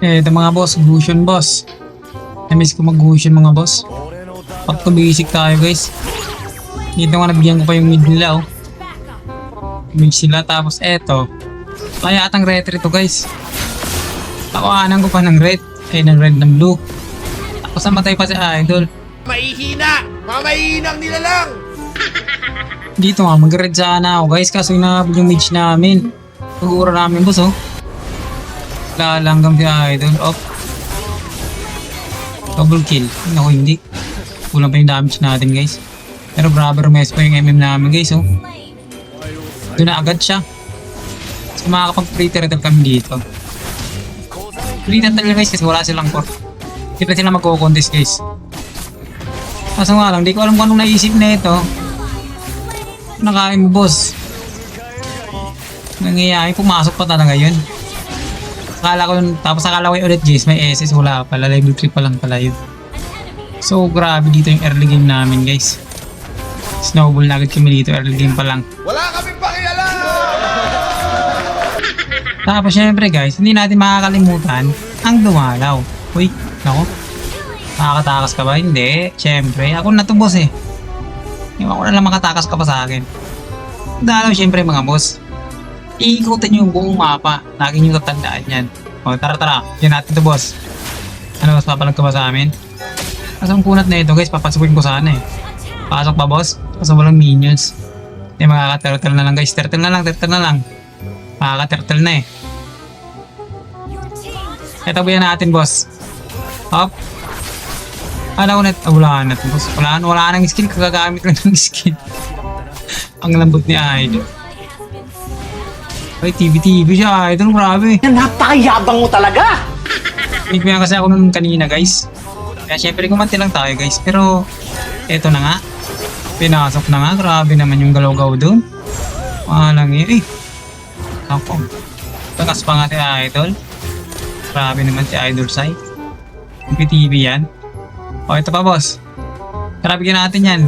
Ito mga boss, Gusion boss. Na-miss ko mag-Gusion mga boss. Back to basic tayo guys. Dito nga nabigyan ko pa yung mid nila oh. Mid sila tapos eto. Kaya atang retry to guys. Tawanan ko pa ng red. Ay ng red ng blue. Tapos namatay pa si Idol. Mahihina! Mamahihinang nila lang! Dito nga mag-red sana ako guys. Kaso inabot yung mage namin. Siguro namin boss oh. Lalanggam si Idol. Op. Double kill. Ako hindi. Kulang pa yung damage natin guys. Pero grabe rumes pa yung MM namin guys oh. Doon na agad siya. So makakapag-free turtle kami dito. Free turtle guys kasi wala silang core. Hindi pa sila magko-contest guys. Kaso nga lang, di ko alam kung anong naisip na ito. Nakain mo boss. Nangyayari, pumasok pa talaga yun. Akala ko yun, tapos akala ko yung ulit Jace, may SS, wala pala, level 3 pa lang pala yun. So grabe dito yung early game namin guys. Snowball na agad kami dito, early game pa lang. Wala kaming pakialam! Tapos syempre guys, hindi natin makakalimutan ang dumalaw. Uy, nako. Makakatakas ka ba? Hindi. Syempre, ako na to boss eh. Iwan ko na lang makatakas ka pa sa akin. Dalaw syempre mga boss. Iikutin yung buong mapa. Lagi nyo tatandaan yan. O tara. Yan natin to boss. Ano mas papalag ka ba sa amin? Kasi ang kunat na ito guys, papasukin ko sana eh. Pasok pa boss? Kasi walang minions. Hindi makaka-turtle na lang guys. Turtle na lang. Makaka-turtle na eh. Ito ba yan natin boss? Hop. Ano ko net? Wala na boss. Wala nang skill. Kagagamit lang ng skill. Ang lambot ni Idol. Ay, TV siya. Idol, grabe. Napakayabang mo talaga! Nagpihan kasi ako nun kanina guys. Kaya syempre kumanti lang tayo guys. Pero eto na nga. Pinasok na nga. Grabe naman yung galaw-gaw dun. Walang eh. Ako. Takas pa nga si Idol. Grabe naman si Idol Sai. TV yan. O ito pa boss. Grabe natin yan.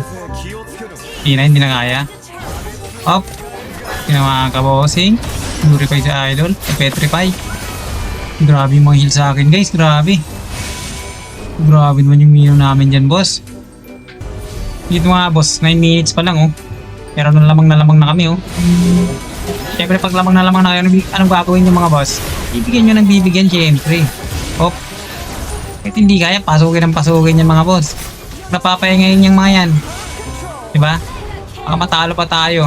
Hindi na kaya. Hop. Ginawa ka bossing. Purify si Idol. Petrify. Grabe yung mga heal sa akin guys. Grabe naman yung mino namin dyan boss. Dito mga boss. 9 minutes pa lang oh. Pero lamang na kami oh. Siyempre pag lamang na kayo, anong gagawin yung mga boss? Bibigyan nyo ng bibigyan siyempre. Hop. Kahit hindi kaya, pasukin yung mga boss. Napapahingayin yung mga yan. Diba? Baka matalo pa tayo.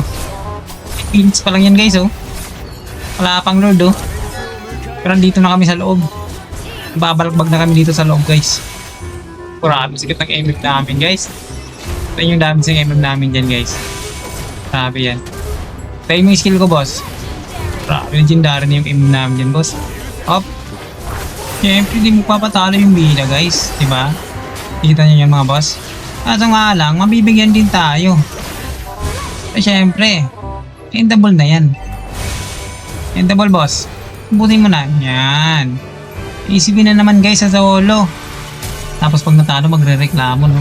8 minutes pa lang yan guys oh. Wala pang lord oh. Pero dito na kami sa loob. Babalakbag na kami dito sa loob guys. Grabe sikit ng MM namin guys. Ito yung damage ng MM namin dyan guys. Grabe yan. Tayo mo yung skill ko boss. Grabe legendary na yung MM namin dyan boss. Hop. Siyempre di mo papatalo yung bida guys. Diba? Kita nyo yung mga boss. Kaso nga lang, mabibigyan din tayo. Eh siyempre, endable na yan. Endable boss. Butin mo na. Yan. Easy win na naman guys sa solo. Tapos pag natalo magre-reklamo no.